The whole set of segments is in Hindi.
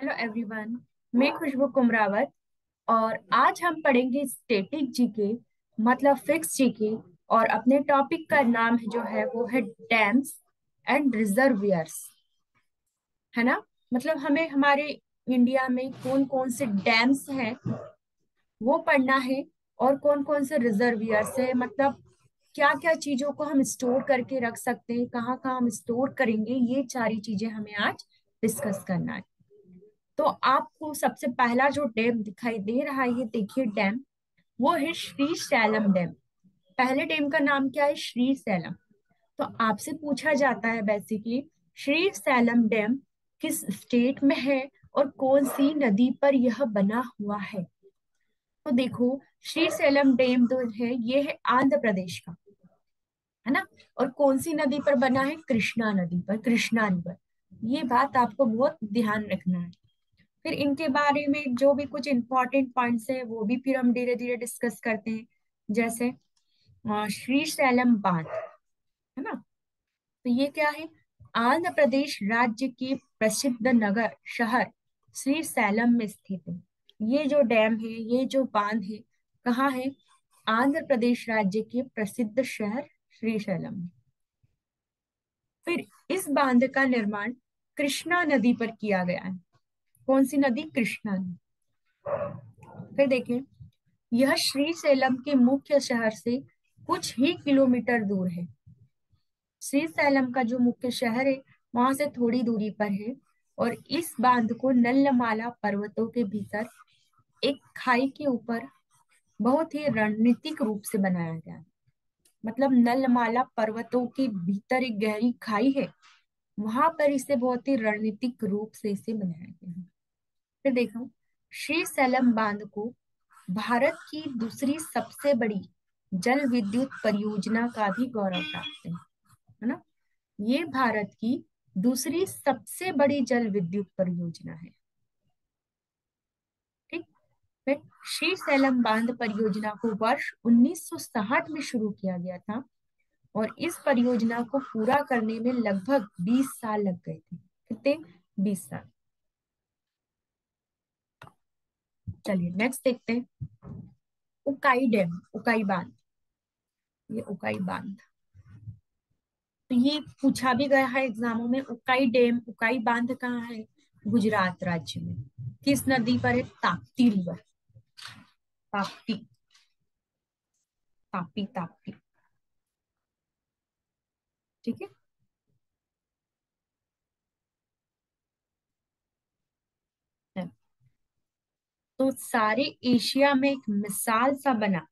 Hello everyone. मैं खुशबू कुमरावत और आज हम पढ़ेंगे स्टैटिक जीके मतलब फिक्स जीके। और अपने टॉपिक का नाम जो है वो है डैम्स एंड रिजर्वियर्स, है ना। मतलब हमें हमारे इंडिया में कौन कौन से डैम्स हैं वो पढ़ना है, और कौन कौन से रिजर्वियर्स है, मतलब क्या क्या चीजों को हम स्टोर करके रख सकते हैं, कहाँ कहाँ हम स्टोर करेंगे, ये सारी चीजें हमें आज डिस्कस करना है। तो आपको सबसे पहला जो डैम दिखाई दे रहा है, ये देखिए डैम, वो है श्री सैलम डैम। पहले डैम का नाम क्या है? श्री सैलम। तो आपसे पूछा जाता है बेसिकली, श्री सैलम डैम किस स्टेट में है और कौन सी नदी पर यह बना हुआ है। तो देखो, श्री सैलम डैम जो है ये है आंध्र प्रदेश का, है ना। और कौन सी नदी पर बना है? कृष्णा नदी पर, कृष्णा रिवर। ये बात आपको बहुत ध्यान रखना है। फिर इनके बारे में जो भी कुछ इंपॉर्टेंट पॉइंट्स है वो भी फिर हम धीरे धीरे डिस्कस करते हैं। जैसे श्री सैलम बांध, है ना। तो ये क्या है? आंध्र प्रदेश राज्य के प्रसिद्ध नगर शहर श्री सैलम में स्थित है। ये जो डैम है, ये जो बांध है, कहाँ है? आंध्र प्रदेश राज्य के प्रसिद्ध शहर श्री सैलम में। फिर इस बांध का निर्माण कृष्णा नदी पर किया गया है। कौन सी नदी? कृष्णा नदी। फिर देखिए, यह श्रीशैलम के मुख्य शहर से कुछ ही किलोमीटर दूर है। श्रीशैलम का जो मुख्य शहर है वहां से थोड़ी दूरी पर है। और इस बांध को नल्लमाला पर्वतों के भीतर एक खाई के ऊपर बहुत ही रणनीतिक रूप से बनाया गया है। मतलब नल्लमाला पर्वतों के भीतर एक गहरी खाई है, वहां पर इसे बहुत ही रणनीतिक रूप से इसे बनाया गया है। फिर देखो, श्री सैलम बांध को भारत की दूसरी सबसे बड़ी जल विद्युत परियोजना का भी गौरव प्राप्त है ना। ये भारत की दूसरी सबसे बड़ी जल विद्युत परियोजना है। ठीक। फिर श्री सैलम बांध परियोजना को वर्ष 1960 में शुरू किया गया था, और इस परियोजना को पूरा करने में लगभग 20 साल लग गए थे। कितने? 20 साल। चलिए नेक्स्ट देखते हैं, उकाई डैम, उकाई बांध। ये उकाई बांध तो ये पूछा भी गया है एग्जामों में। उकाई डैम, उकाई बांध कहाँ है? गुजरात राज्य में। किस नदी पर है? ताप्ती रिवर। ताप्ती, तापी, ताप्ती। ठीक है। तो सारे एशिया में एक मिसाल सा बना,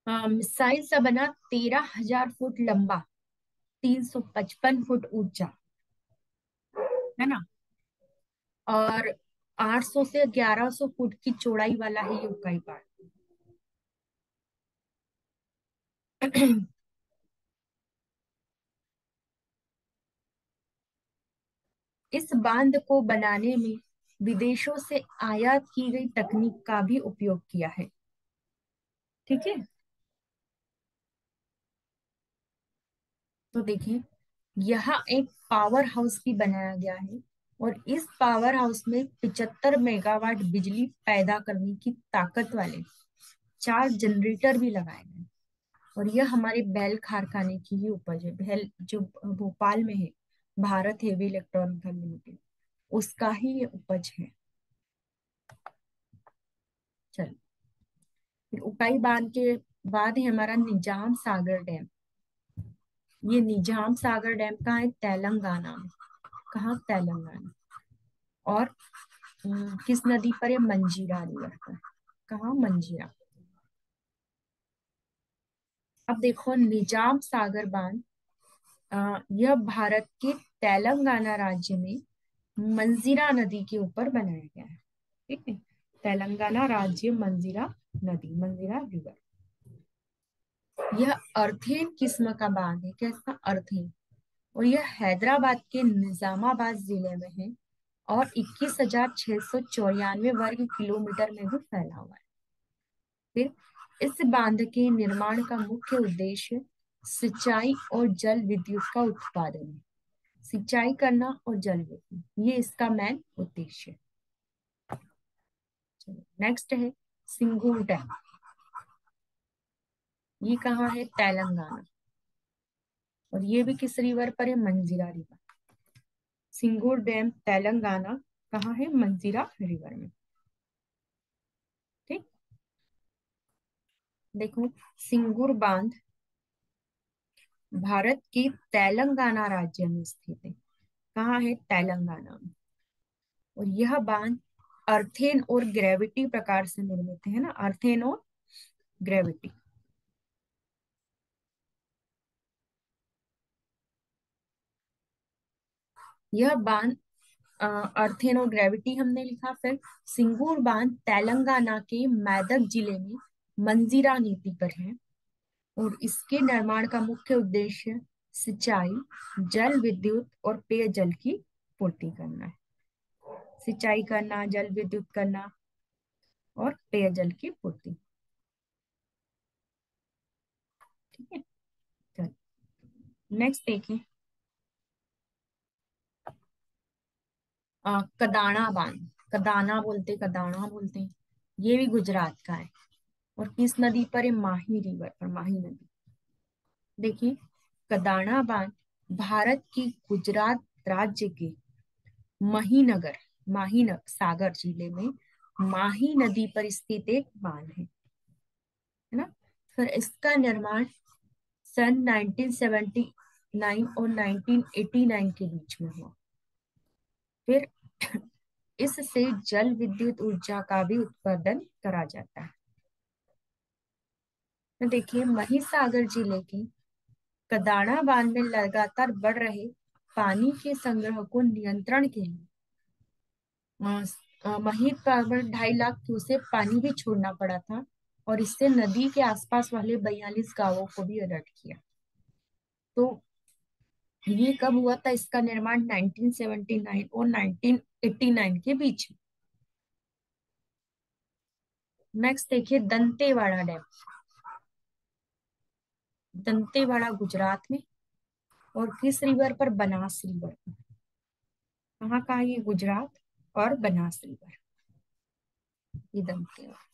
मिसाइल सा बना, 13,000 फुट लंबा, 355 फुट ऊंचा, है ना। और 800 से 1100 फुट की चौड़ाई वाला है ये उकाई बांध। इस बांध को बनाने में विदेशों से आयात की गई तकनीक का भी उपयोग किया है। ठीक है। तो देखिए, यहाँ एक पावर हाउस भी बनाया गया है, और इस पावर हाउस में 75 मेगावाट बिजली पैदा करने की ताकत वाले 4 जनरेटर भी लगाए गए हैं। और यह हमारे बेल कारखाने की ही उपज है। बेल जो भोपाल में है, भारत हेवी इलेक्ट्रॉनिकल लिमिटेड, उसका ही ये उपज है। चलो, फिर उकाई बांध के बाद है हमारा निजाम सागर डैम। ये निजाम सागर डैम कहाँ है? तेलंगाना में। कहाँ? तेलंगाना। और किस नदी पर है? मंजीरा रिवर पर। कहाँ? मंजीरा। अब देखो, निजाम सागर बांध, यह भारत के तेलंगाना राज्य में मंजीरा नदी के ऊपर बनाया गया है। ठीक है। तेलंगाना राज्य, मंजीरा नदी, मंजीरा रिवर। यह अर्थेन किस्म का बांध है। कैसा? अर्थेन। और यह हैदराबाद के निजामाबाद जिले में है, और 21,694 वर्ग किलोमीटर में भी फैला हुआ है। फिर इस बांध के निर्माण का मुख्य उद्देश्य सिंचाई और जल विद्युत का उत्पादन है। सिंचाई करना और जल वृद्धि, ये इसका मेन उद्देश्य है। चलो नेक्स्ट है सिंगूर डैम। ये कहाँ है? तेलंगाना। और ये भी किस रिवर पर है? मंजीरा रिवर। सिंगूर डैम तेलंगाना कहाँ है? मंजीरा रिवर में। ठीक। देखो, सिंगूर बांध भारत के तेलंगाना राज्य में स्थित है। कहाँ है? तेलंगाना में। और यह बांध अर्थेन और ग्रेविटी प्रकार से निर्मित है ना, अर्थेन और ग्रेविटी। यह बांध अर्थेन और ग्रेविटी हमने लिखा। फिर सिंगूर बांध तेलंगाना के मैदक जिले में मंजीरा नीति पर है। और इसके निर्माण का मुख्य उद्देश्य सिंचाई, जल विद्युत और पेयजल की पूर्ति करना है। सिंचाई करना, जल विद्युत करना और पेयजल की पूर्ति। ठीक है। चल नेक्स्ट देखिए, कदाना बांध। कदाना बोलते हैं। ये भी गुजरात का है। और किस नदी पर है? माही रिवर पर, माही नदी। देखिए, कदाना बांध भारत की गुजरात राज्य के महीनगर माहीनगर सागर जिले में माही नदी पर स्थित एक बांध है ना। फिर इसका निर्माण सन 1979 और 1989 के बीच में हुआ। फिर इससे जल विद्युत ऊर्जा का भी उत्पादन करा जाता है। तो देखिए, महिसागर जिले के कदाना बांध में लगातार बढ़ रहे पानी के संग्रह को नियंत्रण के लिए महित पर 2.5 लाख क्यूसेक पानी भी छोड़ना पड़ा था। और इससे नदी के आसपास वाले 42 गांवों को भी अलर्ट किया। तो ये कब हुआ था? इसका निर्माण 1979 और 1989 के बीच में। नेक्स्ट देखिए, दंतेवाड़ा डैम। दंतेवाड़ा गुजरात में। और किस रिवर पर? बनास रिवर पर। कहाँ का है ये? गुजरात और बनास रिवर। ये दंतेवाड़ा।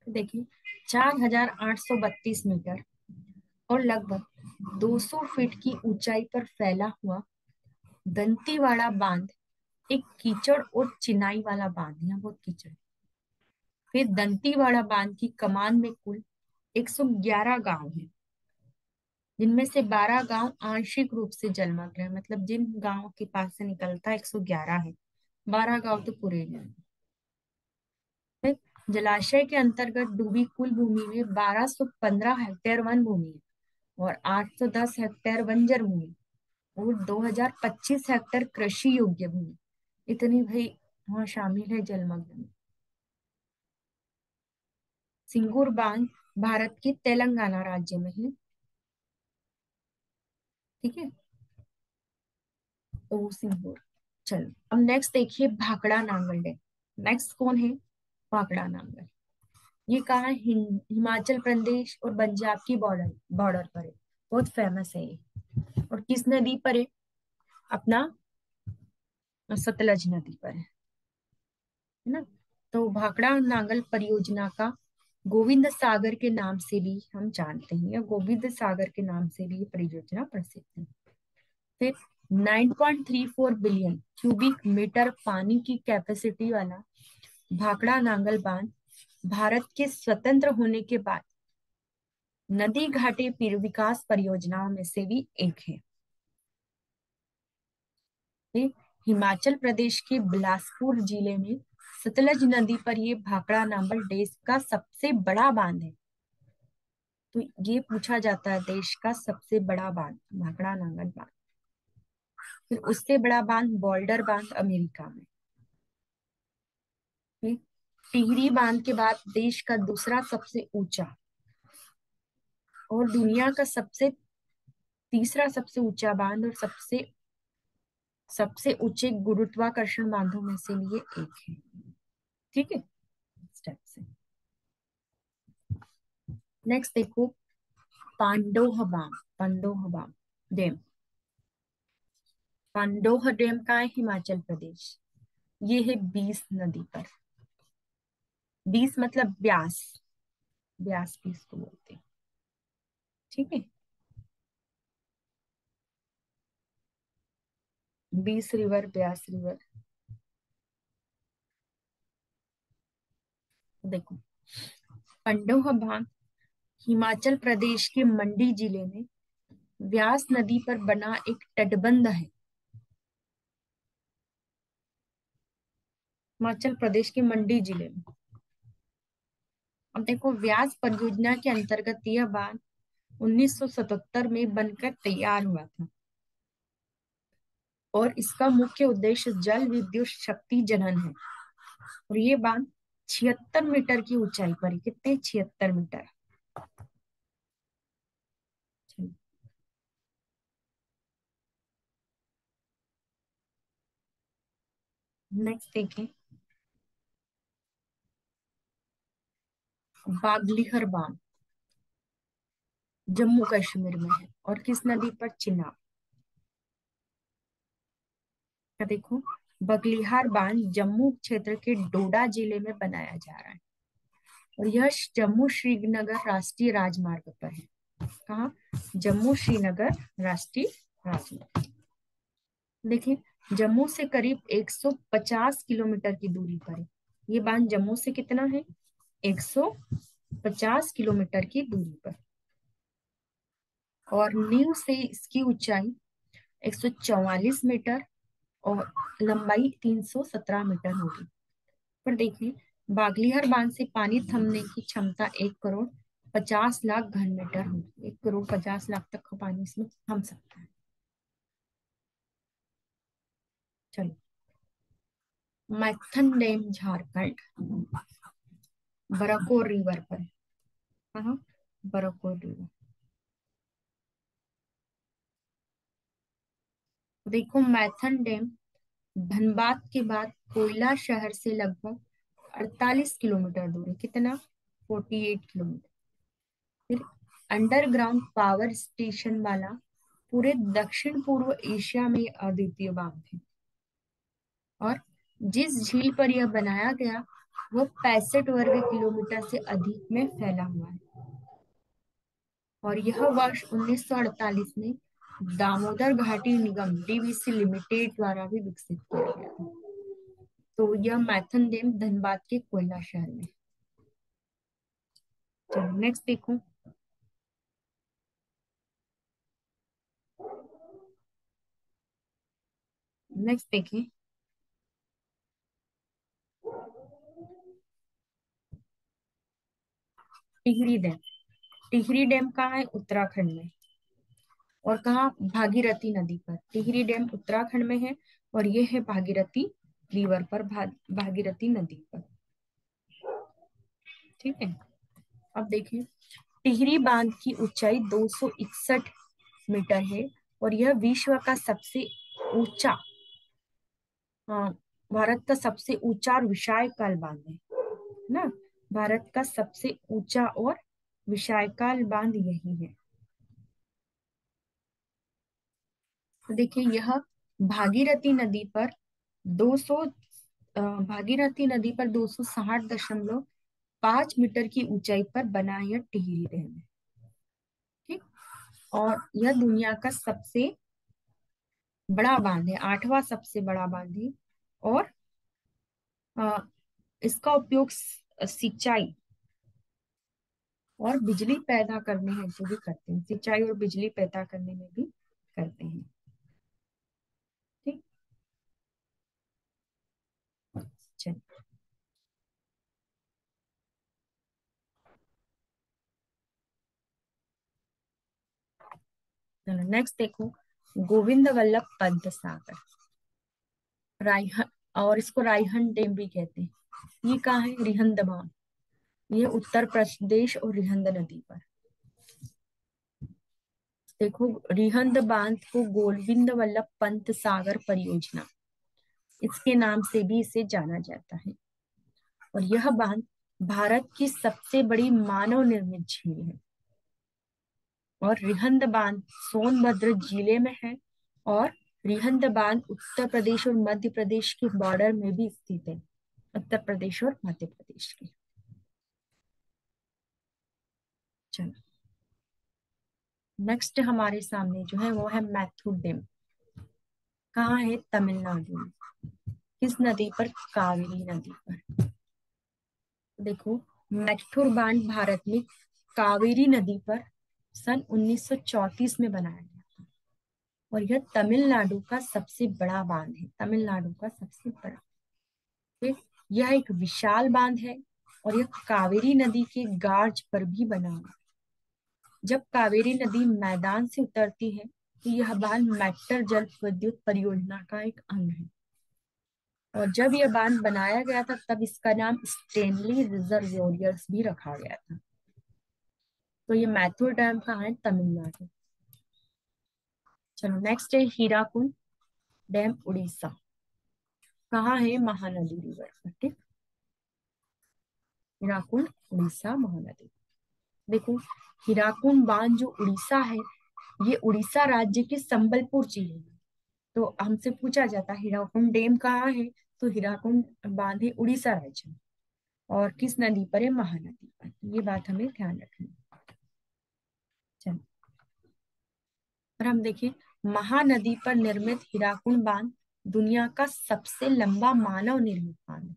देखिए, 4,832 मीटर और लगभग 200 फीट की ऊंचाई पर फैला हुआ दंतेवाड़ा बांध एक कीचड़ और चिनाई वाला बांध है। यहाँ बहुत कीचड़ है। फिर दंतेवाड़ा बांध की कमान में कुल 111 गांव हैं, जिनमें से 12 गांव आंशिक रूप से जलमग्न है। मतलब जिन गांवों के पास से निकलता है 111 है, 12 गांव तो पूरे नहीं हैं। फिर जलाशय के अंतर्गत डूबी कुल भूमि में 1215 हेक्टेयर वन भूमि है, और 810 हेक्टेयर बंजर भूमि, और 2025 हेक्टेयर कृषि योग्य भूमि। इतनी भाई वहाँ शामिल है जलमग्न में। सिंगूर बांध भारत के तेलंगाना राज्य में है। ठीक है। तो सिंगूर। चलो अब नेक्स्ट देखिए, भाखड़ा नांगल डैम। नेक्स्ट कौन है? भाखड़ा नांगल। ये कहाँ है? हिमाचल प्रदेश और पंजाब की बॉर्डर बॉर्डर पर है। बहुत फेमस है ये। और किस नदी पर है? अपना सतलज नदी पर है ना। तो भाखड़ा नांगल परियोजना का गोविंद सागर के नाम से भी हम जानते हैं, या गोविंद सागर के नाम से भी ये परियोजना प्रसिद्ध है। फिर 9.34 बिलियन क्यूबिक मीटर पानी की कैपेसिटी वाला भाखड़ा नांगल बांध भारत के स्वतंत्र होने के बाद नदी घाटी विकास परियोजनाओं में से भी एक है। ये हिमाचल प्रदेश के बिलासपुर जिले में सतलज नदी पर ये भाखड़ा नांगल देश का सबसे बड़ा बांध है। तो ये पूछा जाता है देश का सबसे बड़ा बांध भाखड़ा नांगल बांध। फिर उससे बड़ा बांध बॉल्डर बांध अमेरिका में। फिर टिहरी बांध के बाद देश का दूसरा सबसे ऊंचा और दुनिया का सबसे तीसरा सबसे ऊंचा बांध, और सबसे सबसे ऊंचे गुरुत्वाकर्षण बांधों में से ये एक है। ठीक है। स्टेप से नेक्स्ट देखो, पांडोह डैम। पांडोह डैम का है हिमाचल प्रदेश। ये है बीस नदी पर। बीस मतलब ब्यास। ब्यास भी इसको बोलते हैं। ठीक है। बीस रिवर, ब्यास रिवर। देखो, पंडोह बांध हिमाचल प्रदेश के मंडी जिले में व्यास नदी पर बना एक तटबंध है। हिमाचल प्रदेश के मंडी जिले में। अब देखो, व्यास परियोजना के अंतर्गत यह बांध 1977 में बनकर तैयार हुआ था और इसका मुख्य उद्देश्य जल विद्युत शक्ति जनन है। और ये बांध 76 मीटर की ऊंचाई पर है। कितने? 76 मीटर। नेक्स्ट देखें, बागलीहर बांध जम्मू कश्मीर में है और किस नदी पर? चिनाब। का देखो, बगलिहार बांध जम्मू क्षेत्र के डोडा जिले में बनाया जा रहा है और यह जम्मू श्रीनगर राष्ट्रीय राजमार्ग पर है। कहाँ? जम्मू श्रीनगर राष्ट्रीय राजमार्ग। देखिए, जम्मू से करीब 150 किलोमीटर की दूरी पर है। ये बांध जम्मू से कितना है? 150 किलोमीटर की दूरी पर। और नींव से इसकी ऊंचाई 144 मीटर और लंबाई 317 मीटर होगी। पर देखिए, बागलीहर बांध से पानी थमने की क्षमता 1 करोड़ 50 लाख घन मीटर होगी। 1 करोड़ 50 लाख तक का पानी इसमें थम सकता है। चलो, मैथन डैम झारखंड बराकोर रिवर पर है। कहाँ? बराकोर रिवर। देखो, मैथन डैम धनबाद के बाद कोयला शहर से लगभग 48 किलोमीटर दूर है। कितना? 48 किलोमीटर। फिर अंडरग्राउंड पावर स्टेशन वाला पूरे दक्षिण पूर्व एशिया में अद्वितीय बांध है। और जिस झील पर यह बनाया गया वह 65 वर्ग किलोमीटर से अधिक में फैला हुआ है। और यह वर्ष 1948 में दामोदर घाटी निगम डीवीसी लिमिटेड द्वारा भी विकसित किया गया था। तो यह मैथन डैम धनबाद के कोयला शहर में। चलो नेक्स्ट देखो, नेक्स्ट देखें, टिहरी डैम। टिहरी डैम कहाँ है? उत्तराखंड में। और कहाँ? भागीरथी नदी पर। टिहरी डैम उत्तराखंड में है और ये है भागीरथी रिवर पर, भागीरथी नदी पर। ठीक है। अब देखिए, टिहरी बांध की ऊंचाई 261 मीटर है और यह विश्व का सबसे ऊंचा, हाँ, भारत का सबसे ऊंचा और विशालकाय बांध है ना। भारत का सबसे ऊंचा और विशालकाय बांध यही है। तो देखिए, यह भागीरथी नदी पर 200 भागीरथी नदी पर 260.5 मीटर की ऊंचाई पर बना यह टिहरी डैम है। ठीक। और यह दुनिया का सबसे बड़ा बांध है, आठवां सबसे बड़ा बांध है। और अ, इसका उपयोग सिंचाई और बिजली पैदा करने हेतु भी करते हैं। सिंचाई और बिजली पैदा करने में भी करते हैं। ठीक। चलिए, चलो नेक्स्ट देखो, गोविंद वल्लभ पंत सागर रायहन, और इसको रायहन डैम भी कहते हैं। ये कहाँ है? रिहंद बांध। ये उत्तर प्रदेश और रिहंद नदी पर। देखो, रिहंद बांध को गोविंद वल्लभ पंत सागर परियोजना इसके नाम से भी इसे जाना जाता है। और यह बांध भारत की सबसे बड़ी मानव निर्मित झील है। और रिहंद बांध सोनभद्र जिले में है। और रिहंद बांध उत्तर प्रदेश और मध्य प्रदेश के बॉर्डर में भी स्थित है, उत्तर प्रदेश और मध्य प्रदेश के। चलो, नेक्स्ट हमारे सामने जो है वो है मैथुर डैम। कहाँ है? तमिलनाडु में। किस नदी पर? कावेरी नदी पर। देखो, मैथुर बांध भारत में कावेरी नदी पर सन 1934 में बनाया गया और यह तमिलनाडु का सबसे बड़ा बांध है, तमिलनाडु का सबसे बड़ा। फिर यह एक विशाल बांध है और यह कावेरी नदी के गार्ज पर भी बना हुआ है। जब कावेरी नदी मैदान से उतरती है तो यह बांध मेट्टर जल विद्युत परियोजना का एक अंग है। और जब यह बांध बनाया गया था तब इसका नाम स्टेनली रिजर्वोयर्स भी रखा गया था। तो ये मैथुर डैम कहाँ है? तमिलनाडु। चलो, नेक्स्ट है हीराकुंड डैम, उड़ीसा। कहाँ है? महानदी रिवर पर। ठीक, हीराकुंड उड़ीसा, महानदी। देखो, हीराकुंड बांध जो उड़ीसा है, ये उड़ीसा राज्य के संबलपुर जिले में। तो हमसे पूछा जाता है हीराकुंड डैम कहाँ है, तो हीराकुंड बांध है उड़ीसा राज्य में। और किस नदी पर है? महानदी पर। ये बात हमें ध्यान रखनी है। चलो, और हम देखें, महानदी पर निर्मित हीराकुंड बांध दुनिया का सबसे लंबा मानव निर्मित बांध है।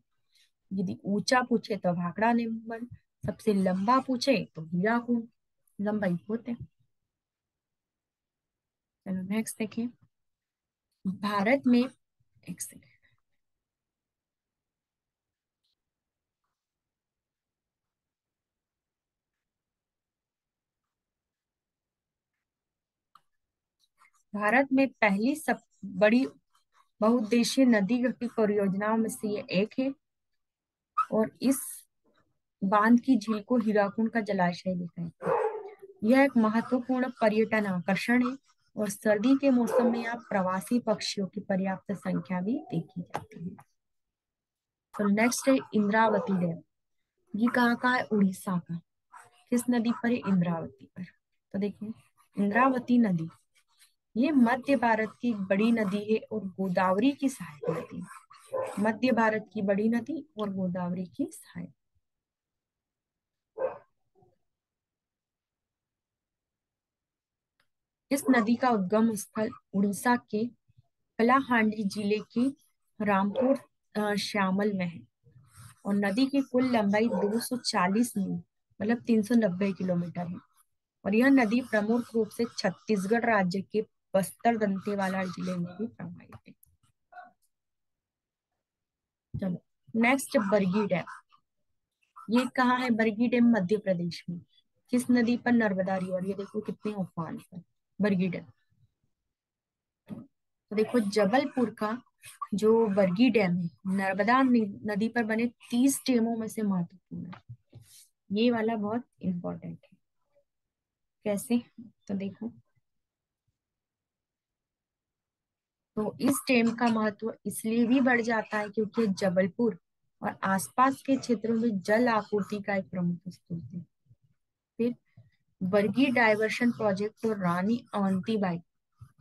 यदि ऊंचा पूछे तो भाखड़ा नंबर, सबसे लंबा पूछे तो हीराकुंड। लंबाई होते हैं। चलो, नेक्स्ट देखिए, भारत में, एक सेकेंड, भारत में पहली सब बड़ी बहुउद्देशीय नदी की परियोजनाओं में से ये एक है। और इस बांध की झील को हीराकुंड का जलाशय भी कहते हैं। यह एक महत्वपूर्ण पर्यटन आकर्षण है और सर्दी के मौसम में यहाँ प्रवासी पक्षियों की पर्याप्त संख्या भी देखी जाती है। तो नेक्स्ट है इंद्रावती डैम। ये कहाँ का है? उड़ीसा का। किस नदी पर है? इंद्रावती पर। तो देखिए, इंद्रावती नदी ये मध्य भारत की एक बड़ी नदी है और गोदावरी की सहायक नदी है। मध्य भारत की बड़ी नदी और गोदावरी की सहायक। इस नदी का उद्गम स्थल उड़ीसा के कलाहांडी जिले के रामपुर श्यामल में है। और नदी की कुल लंबाई 240 मील, मतलब 390 किलोमीटर है। और यह नदी प्रमुख रूप से छत्तीसगढ़ राज्य के बस्तर दंतेवाड़ा जिले में भी प्रवाहित है। चलो, नेक्स्ट बरगी डैम। ये कहाँ है? बरगी डैम मध्य प्रदेश में। किस नदी पर? नर्मदा रिवर। ये देखो कितने उफान पर, बरगी डैम। तो देखो, जबलपुर का जो बरगी डैम है, नर्मदा नदी पर बने 30 डैमों में से महत्वपूर्ण है। ये वाला बहुत इंपॉर्टेंट है। कैसे? तो देखो, तो इस डैम का महत्व इसलिए भी बढ़ जाता है क्योंकि जबलपुर और आसपास के क्षेत्रों में जल आपूर्ति का एक प्रमुख स्रोत है। फिर बरगी डाइवर्शन प्रोजेक्ट और रानी अवंतीबाई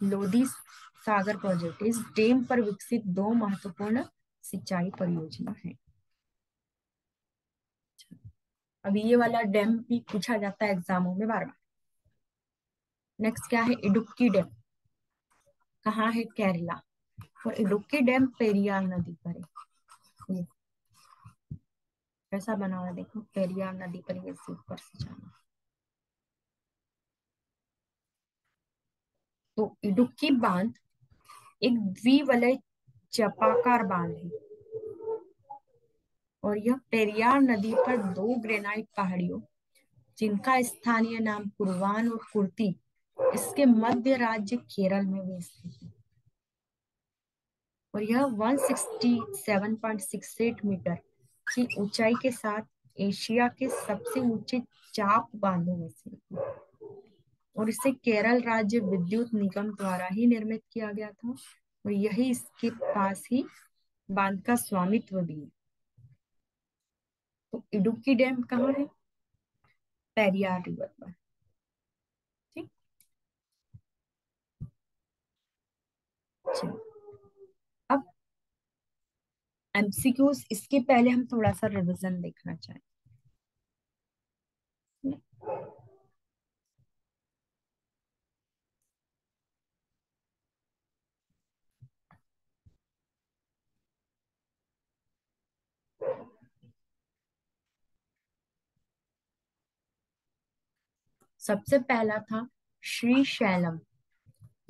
लोधी सागर प्रोजेक्ट इस डैम पर विकसित दो महत्वपूर्ण सिंचाई परियोजना है। अभी ये वाला डैम भी पूछा जाता है एग्जामों में बार बार। नेक्स्ट क्या है? इडुक्की डैम। कहाँ है? केरला। और इडुक्की डैम पेरियार नदी पर है। ये कैसा बना हुआ है देखो, पेरियार नदी पर ये से ऊपर से जाना। तो इडुक्की बांध एक द्विवलय चपाकार बांध है और यह पेरियार नदी पर दो ग्रेनाइट पहाड़ियों, जिनका स्थानीय नाम कुर्वान और कुर्ती, इसके मध्य राज्य केरल में भी स्थित है। और यह 167.68 मीटर की ऊंचाई के साथ एशिया के सबसे ऊंचे चाप बांधों में से एक है। और इसे केरल राज्य विद्युत निगम द्वारा ही निर्मित किया गया था और यही इसके पास ही बांध का स्वामित्व भी है। तो इडुक्की डैम कहाँ है? पेरियार रिवर पर। ठीक। चलो, अब एमसीक्यूज, इसके पहले हम थोड़ा सा रिवीजन देखना चाहेंगे। सबसे पहला था श्री शैलम।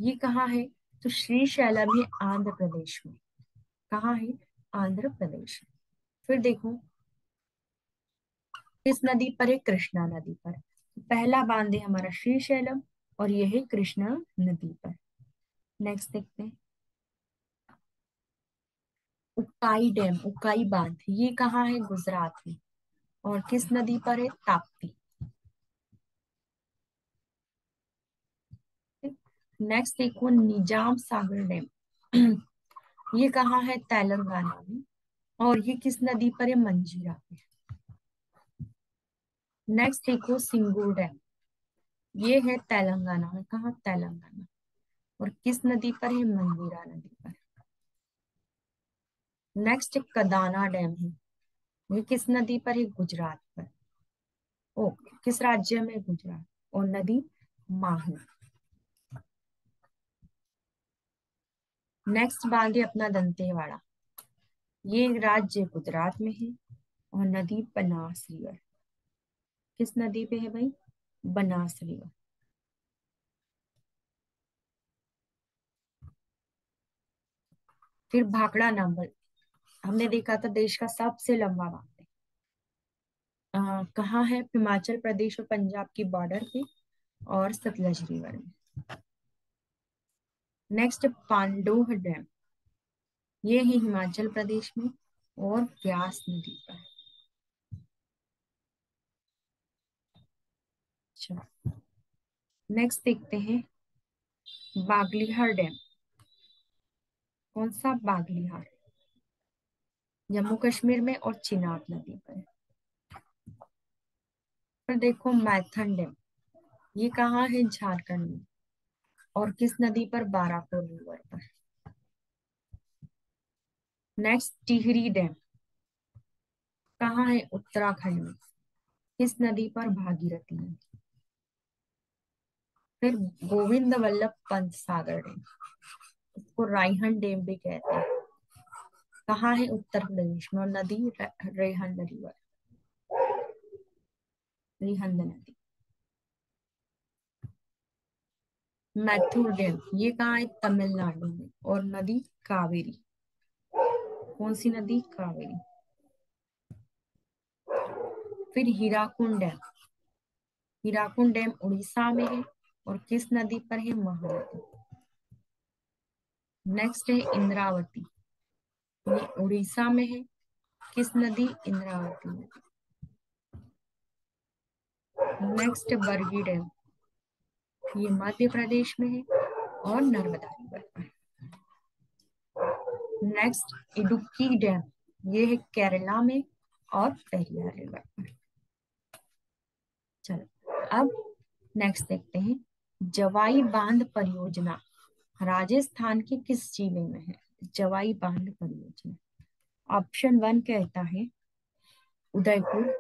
ये कहाँ है? तो श्री शैलम है आंध्र प्रदेश में। कहाँ है? आंध्र प्रदेश। फिर देखो किस नदी पर है? कृष्णा नदी पर। पहला बांध है हमारा श्री शैलम और यह है कृष्णा नदी पर। नेक्स्ट देखते हैं उकाई डैम, उकाई बांध, ये कहाँ है? गुजरात में। और किस नदी पर है? ताप्ती। नेक्स्ट देखो निजाम सागर डैम। ये कहाँ है? तेलंगाना में। और ये किस नदी पर है? मंजीरा पे। नेक्स्ट देखो सिंगूर डैम। ये है तेलंगाना में। कहाँ? तेलंगाना। और किस नदी पर है? मंजीरा नदी पर। नेक्स्ट कदाना डैम है। ये किस नदी पर है? गुजरात पर। ओ, किस राज्य में? गुजरात। और नदी माही। नेक्स्ट बांध है अपना दंतेवाड़ा। ये राज्य गुजरात में है। और नदी बनास रिवर। किस नदी पे है भाई? बनास रिवर। फिर भाखड़ा नंबर, हमने देखा था देश का सबसे लंबा बांध है। कहाँ है? हिमाचल प्रदेश और पंजाब की बॉर्डर पे और सतलज रिवर में। Next Pandoh dam. ये है हिमाचल प्रदेश में और व्यास नदी पर। अच्छा, नेक्स्ट देखते हैं बागलीहार डैम। कौन सा? बागलीहार, जम्मू कश्मीर में और चिनाब नदी पर। फिर देखो मैथन डैम। ये कहाँ है? झारखंड में। और किस नदी पर? बाराकोर रिवर पर। Next Tehri dam. कहाँ है? उत्तराखंड में। किस नदी पर? भागीरथी नदी। फिर गोविंद वल्लभ पंत सागर डैम, इसको रायहन डैम भी कहते हैं। कहाँ है? उत्तर प्रदेश में। और नदी रेहंद रिवर, रिहंद नदी। मैथुर डैम, ये कहाँ है? तमिलनाडु में। और नदी कावेरी। कौन सी नदी? कावेरी। फिर हीराकुंड डैम। हीराकुंड डैम उड़ीसा में है। और किस नदी पर है? महानदी। नेक्स्ट है इंद्रावती। ये उड़ीसा में है। किस नदी? इंद्रावती नदी। नेक्स्ट बरगी डैम, ये मध्य प्रदेश में है और नर्मदा रिवर पर। नेक्स्ट इडुक्की डैम, ये है केरला में और पेरियार रिवर पर। चलो, अब नेक्स्ट देखते हैं जवाई बांध परियोजना राजस्थान के किस जिले में है? जवाई बांध परियोजना। ऑप्शन वन कहता है उदयपुर।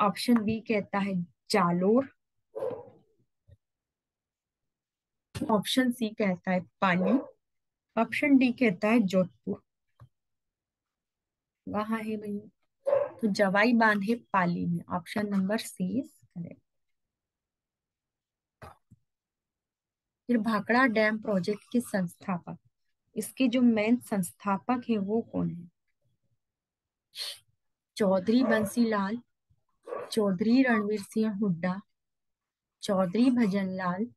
ऑप्शन बी कहता है जालोर। ऑप्शन सी कहता है पाली। ऑप्शन डी कहता है जोधपुर। वहां है भैया। तो जवाई बांध है पाली में। Option number C is correct. फिर भाखड़ा डैम प्रोजेक्ट के संस्थापक, इसके जो मेन संस्थापक है वो कौन है? चौधरी बंसी लाल, चौधरी रणवीर सिंह हुड्डा, चौधरी भजन लाल,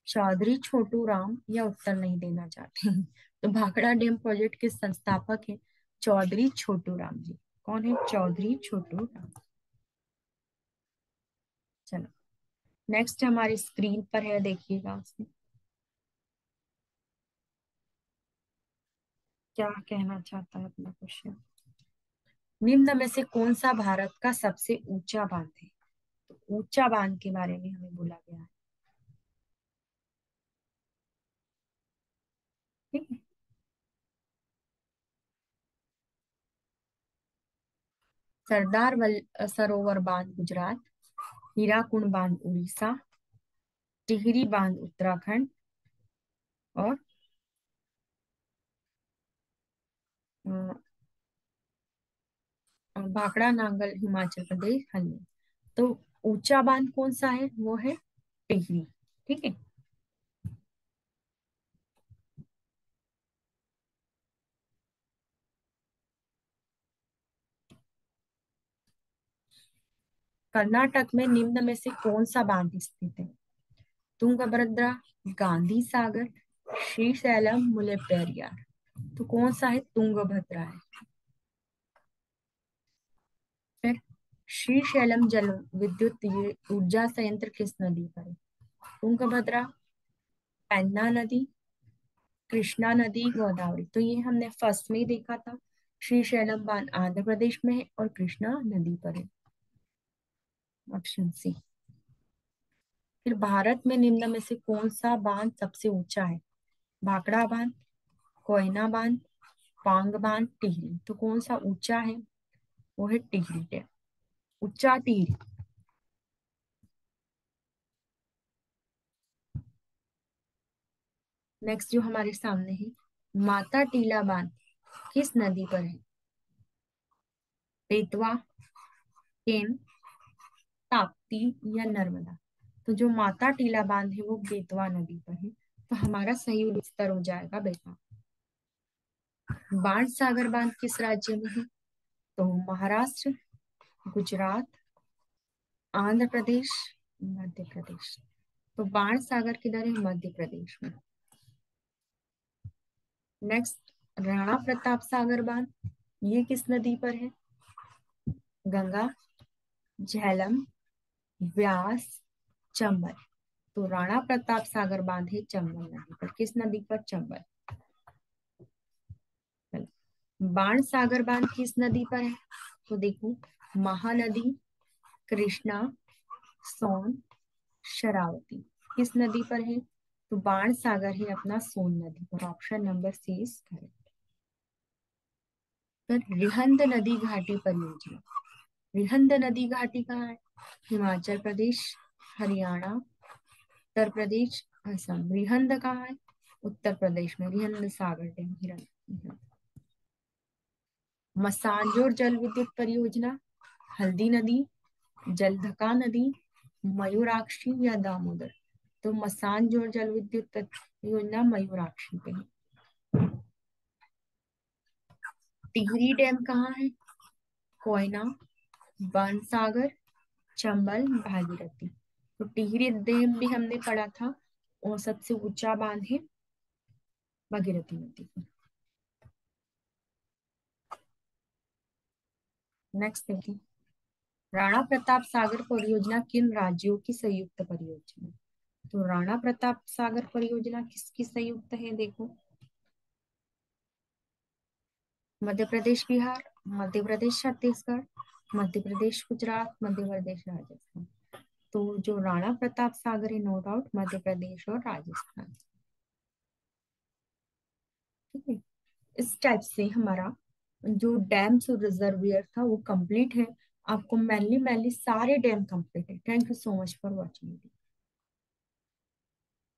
चौधरी छोटू राम, या उत्तर नहीं देना चाहते हैं? तो भाखड़ा डैम प्रोजेक्ट के संस्थापक है चौधरी छोटू राम जी। कौन है? चौधरी छोटू राम। चलो, नेक्स्ट हमारी स्क्रीन पर है, देखिएगा उसमें क्या कहना चाहता है अपना क्वेश्चन। निम्न में से कौन सा भारत का सबसे ऊंचा बांध है? तो ऊंचा बांध के बारे में हमें बोला गया है। ठीक है, सरोवर बांध गुजरात, हीराकुंड बांध उड़ीसा, टिहरी बांध उत्तराखंड, और भाखड़ा नांगल हिमाचल प्रदेश हल्द्वानी। तो ऊंचा बांध कौन सा है, वो है टिहरी। ठीक है। कर्नाटक में निम्न में से कौन सा बांध स्थित है? तुंगभद्रा, गांधी सागर, श्रीशैलम, मुल्लेपेरियार। तो कौन सा है? तुंगभद्रा है। फिर श्रीशैलम जल विद्युत ऊर्जा संयंत्र किस नदी पर है? तुंगभद्रा, पेन्ना नदी, कृष्णा नदी, गोदावरी। तो ये हमने फर्स्ट में ही देखा था। श्रीशैलम बांध आंध्र प्रदेश में है और कृष्णा नदी पर है। Option C. फिर भारत में निम्न में से कौन सा बांध सबसे ऊंचा है? भाखड़ा बांध, कोयना बांध, पांग बांध, टिहरी। तो कौन सा ऊंचा है? वो है टिहरी डैम। ऊंचा टिहरी। नेक्स्ट जो हमारे सामने है, माता टीला बांध किस नदी पर है? बेतवा, केन, ताप्ती या नर्मदा। तो जो माता टीला बांध है वो बेतवा नदी पर है। तो हमारा सही उत्तर हो जाएगा बेतवा। बाण सागर बांध किस राज्य में है? तो महाराष्ट्र, गुजरात, आंध्र प्रदेश, मध्य प्रदेश। तो बाण सागर किधर है? मध्य प्रदेश में। नेक्स्ट, राणा प्रताप सागर बांध, ये किस नदी पर है? गंगा, झेलम, व्यास, चंबल। तो राणा प्रताप सागर बांध है चंबल नदी पर। किस नदी पर? चंबल। बाण सागर बांध किस नदी पर है? तो देखो, महानदी, कृष्णा, सोन, शरावती। किस नदी पर है? तो बाण सागर है अपना सोन नदी पर। Option number C is correct. फिर रिहंद नदी घाटी परियोजना, रिहंद नदी घाटी कहाँ है? हिमाचल प्रदेश, हरियाणा, उत्तर प्रदेश, असम। रिहंद कहाँ है? उत्तर प्रदेश में। रिहंद सागर डैम, रिहंद। मसांजोर जल विद्युत परियोजना, हल्दी नदी, जलधका नदी, मयूराक्षी या दामोदर। तो मसांजोर जल विद्युत परियोजना मयूराक्षी पे है। टिहरी डैम कहाँ है? कोयना, बनसागर, चंबल, भागीरथी। तो टिहरी डैम भी हमने पढ़ा था, और सबसे ऊंचा बांध है भागीरथी नदी पर। नेक्स्ट देखिए, राणा प्रताप सागर परियोजना किन राज्यों की संयुक्त परियोजना? तो राणा प्रताप सागर परियोजना किसकी संयुक्त है? देखो, मध्य प्रदेश बिहार, मध्य प्रदेश छत्तीसगढ़, मध्य प्रदेश गुजरात, मध्य प्रदेश राजस्थान। तो जो राणा प्रताप सागर है, नो डाउट मध्य प्रदेश और राजस्थान। ठीक है। इस टाइप से हमारा जो डैम्स और रिजर्वियर था वो कंप्लीट है। आपको मैनली मैनली सारे डैम कंप्लीट है। Thank you so much for watching.